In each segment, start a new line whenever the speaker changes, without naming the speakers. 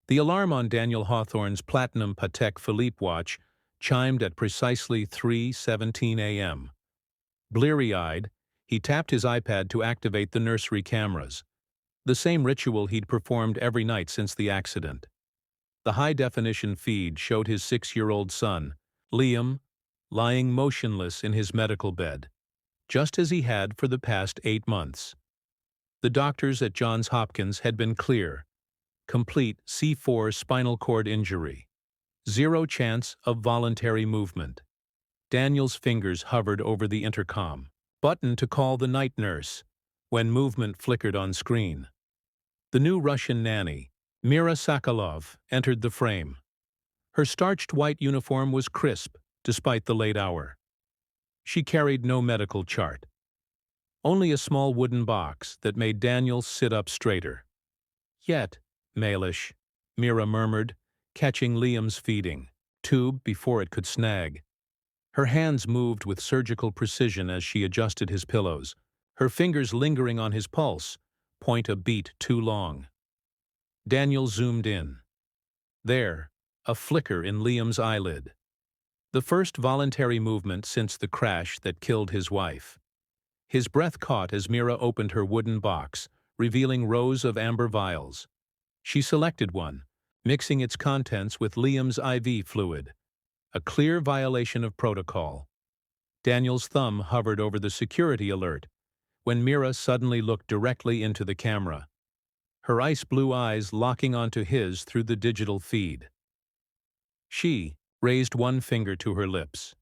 The alarm on Daniel Hawthorne's platinum Patek Philippe watch chimed at precisely 3:17 a.m. Bleary-eyed, he tapped his iPad to activate the nursery cameras, the same ritual he'd performed every night since the accident. The high-definition feed showed his 6-year-old son, Liam, lying motionless in his medical bed, just as he had for the past 8 months. The doctors at Johns Hopkins had been clear: complete C4 spinal cord injury. Zero chance of voluntary movement. Daniel's fingers hovered over the intercom button to call the night nurse when movement flickered on screen. The new Russian nanny, Mira Sokolov, entered the frame. Her starched white uniform was crisp despite the late hour. She carried no medical chart, only a small wooden box that made Daniel sit up straighter. "Yet, malish," Mira murmured, catching Liam's feeding tube before it could snag. Her hands moved with surgical precision as she adjusted his pillows, her fingers lingering on his pulse, point a beat too long. Daniel zoomed in. There, a flicker in Liam's eyelid. The first voluntary movement since the crash that killed his wife. His breath caught as Mira opened her wooden box, revealing rows of amber vials. She selected one, mixing its contents with Liam's IV fluid. A clear violation of protocol. Daniel's thumb hovered over the security alert when Mira suddenly looked directly into the camera, her ice-blue eyes locking onto his through the digital feed. She raised one finger to her lips.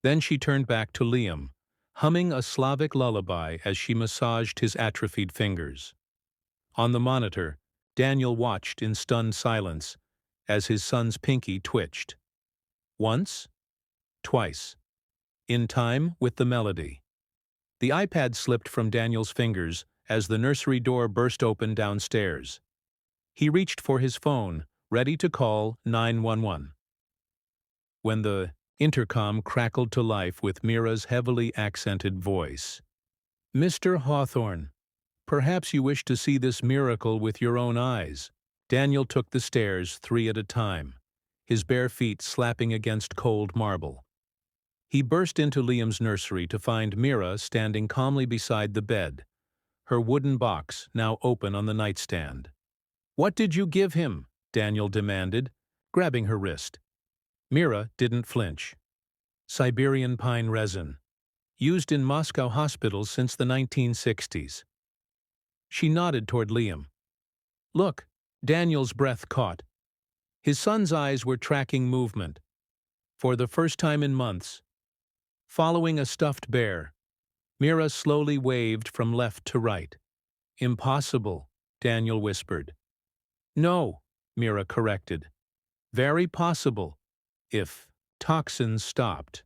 Then she turned back to Liam, humming a Slavic lullaby as she massaged his atrophied fingers. On the monitor, Daniel watched in stunned silence as his son's pinky twitched. Once, twice, in time with the melody. The iPad slipped from Daniel's fingers as the nursery door burst open downstairs. He reached for his phone, ready to call 911. When the intercom crackled to life with Mira's heavily accented voice. "Mr. Hawthorne, perhaps you wish to see this miracle with your own eyes." Daniel took the stairs 3 at a time, his bare feet slapping against cold marble. He burst into Liam's nursery to find Mira standing calmly beside the bed, her wooden box now open on the nightstand. "What did you give him?" Daniel demanded, grabbing her wrist. Mira didn't flinch. "Siberian pine resin, used in Moscow hospitals since the 1960s. She nodded toward Liam. "Look," Daniel's breath caught. His son's eyes were tracking movement. For the first time in months, following a stuffed bear, Mira slowly waved from left to right. "Impossible," Daniel whispered. "No," Mira corrected. "Very possible, if toxins stopped."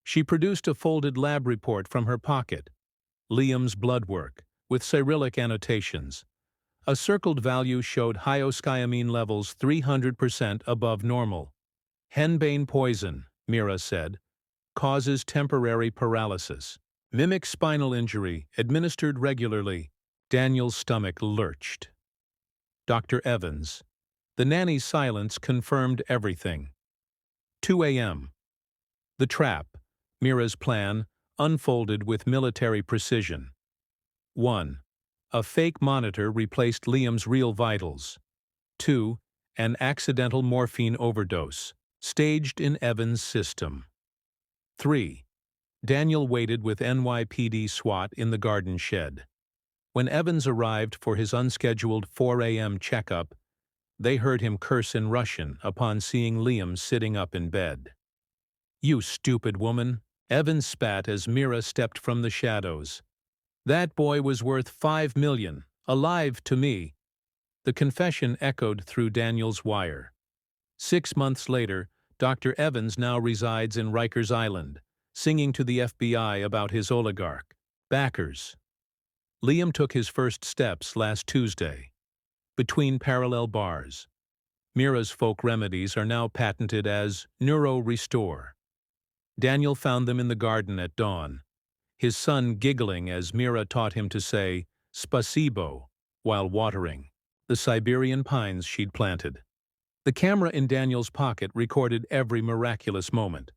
She produced a folded lab report from her pocket, Liam's blood work, with Cyrillic annotations. A circled value showed hyoscyamine levels 300% above normal. "Henbane poison," Mira said, "causes temporary paralysis. Mimics spinal injury, administered regularly." Daniel's stomach lurched. Dr. Evans. The nanny's silence confirmed everything. 2 a.m. The trap, Mira's plan, unfolded with military precision. 1. A fake monitor replaced Liam's real vitals. 2. An accidental morphine overdose, staged in Evans' system. 3. Daniel waited with NYPD SWAT in the garden shed. When Evans arrived for his unscheduled 4 a.m. checkup, they heard him curse in Russian upon seeing Liam sitting up in bed. "You stupid woman," Evans spat as Mira stepped from the shadows. "That boy was worth $5 million, alive to me." The confession echoed through Daniel's wire. 6 months later, Dr. Evans now resides in Rikers Island, singing to the FBI about his oligarch backers. Liam took his first steps last Tuesday. Between parallel bars. Mira's folk remedies are now patented as Neuro-Restore. Daniel found them in the garden at dawn, his son giggling as Mira taught him to say "spasibo" while watering. the Siberian pines she'd planted. The camera in Daniel's pocket recorded every miraculous moment.